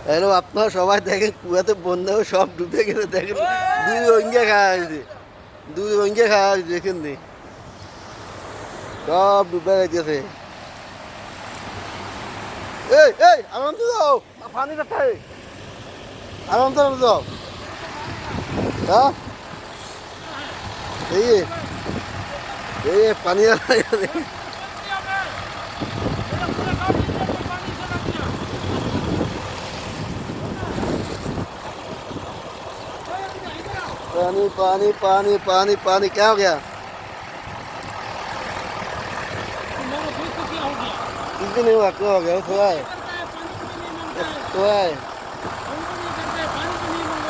Hello, আপনারা সবাই দেখেন কুয়াতে বন্যা হয়ে সব ডুবে গেছে। দেখেন দুই রোহিঙ্গা খাওয়া হয়েছে, দুই রোহিঙ্গা খাওয়া হয়েছে, দেখেন নি সব ডুবে গেছে। এই এই আরাম তো যাও, পানি কোথায়? আরাম তো যাও। হ্যাঁ এই এই পানি पानी पानी पानी पानी पानी क्या हो गया? कुछ भी नहीं हुआ, क्या हो गया? सोया है, सोया है।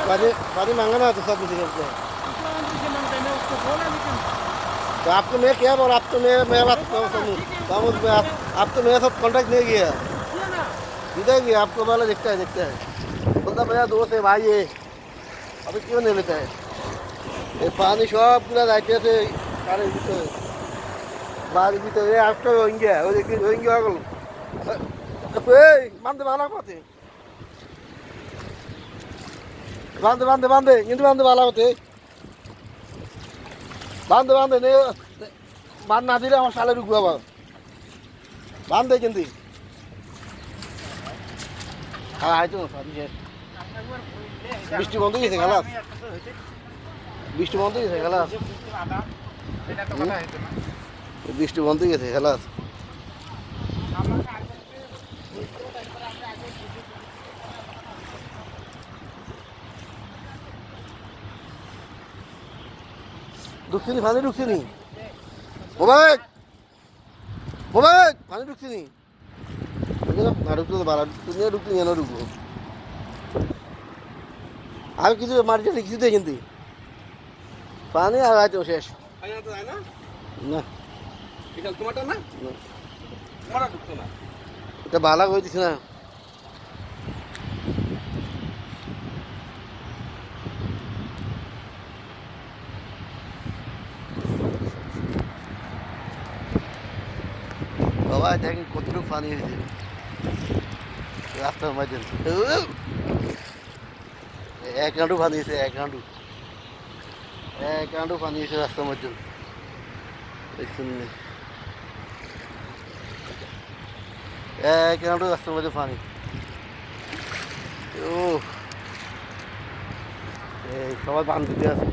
पानी पानी मांगा ना तो सब कुछ करते हैं। तो आपको मैं क्या बोला? आप तो मैं बात समझ में आप तो मेरे साथ कांटेक्ट नहीं किया। इधर भी आपको वाला देखता है बोलता भैया दोस्त है भाई ये, अभी क्यों नहीं लेता है? ये पानी সবগুলো যাইতেছে কারের ভিতরে, বাড়ির ভিতরে। একটা রোহিঙ্গা, ওই দেখি রোহিঙ্গা গেল। এই বান্ধে ভালো পথে, বান্ধে বান্ধে বান্ধে কিন্তু বান্ধে ভালো হতে, বান্ধে বান্ধে নে বান না দিলে আমার সালে ঢুকবো আবার। বান্ধে কিন্তু হ্যাঁ আইতো বৃষ্টি বন্ধ গেছে খেলা, বৃষ্টি বন্ধ গেছে খেলা, বৃষ্টি বন্ধ গেছে খেলা। ঢুকছে নি পানি, ঢুকছে নি মোবাইল, মোবাইল পানি ঢুকছে নি না? ঢুকলে তো বাড়া তুমি ঢুকলে কেন ঢুকবো? আর কিছু মার্কেটে কিছু দেখেন পানি আর হয়তো শেষ না। এটা ভালো করে দিস না। সবাই দেখেন কতটুকু পানি হয়েছে রাস্তার মাঝে। এক গাঁটু পানি হয়েছে, এক গাঁটু, এক গাঁটু পানি হয়েছে রাস্তার মধ্যে। দেখছেন এক গাঁটু রাস্তার মধ্যে পানি। ও এই সবাই পান দিতে আছে,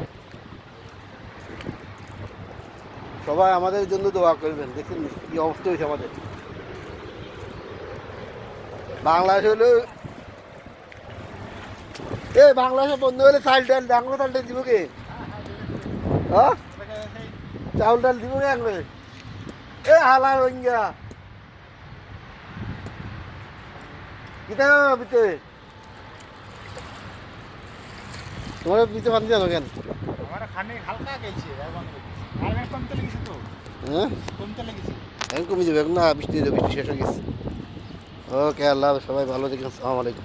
সবাই আমাদের জন্য দোয়া করবেন। দেখছেন কি অবস্থা হয়েছে আমাদের বাংলাদেশ হলো। এই বাংলাদেশে বন্ধ হলে চাল ডাল ডাঙর চাল ডাল দিব কে? হ্যাঁ চাউল ডাল দিব কে আনলে? এ হালা রোহিঙ্গা কিতা ভিতরে তোমার ভিতরে পানি জানো কেন? হ্যাঁ এখন কমে যাবে, এখন না বৃষ্টি বৃষ্টি শেষ হয়ে গেছে। ওকে আল্লাহ, সবাই ভালো দেখেন, আসসালামু আলাইকুম।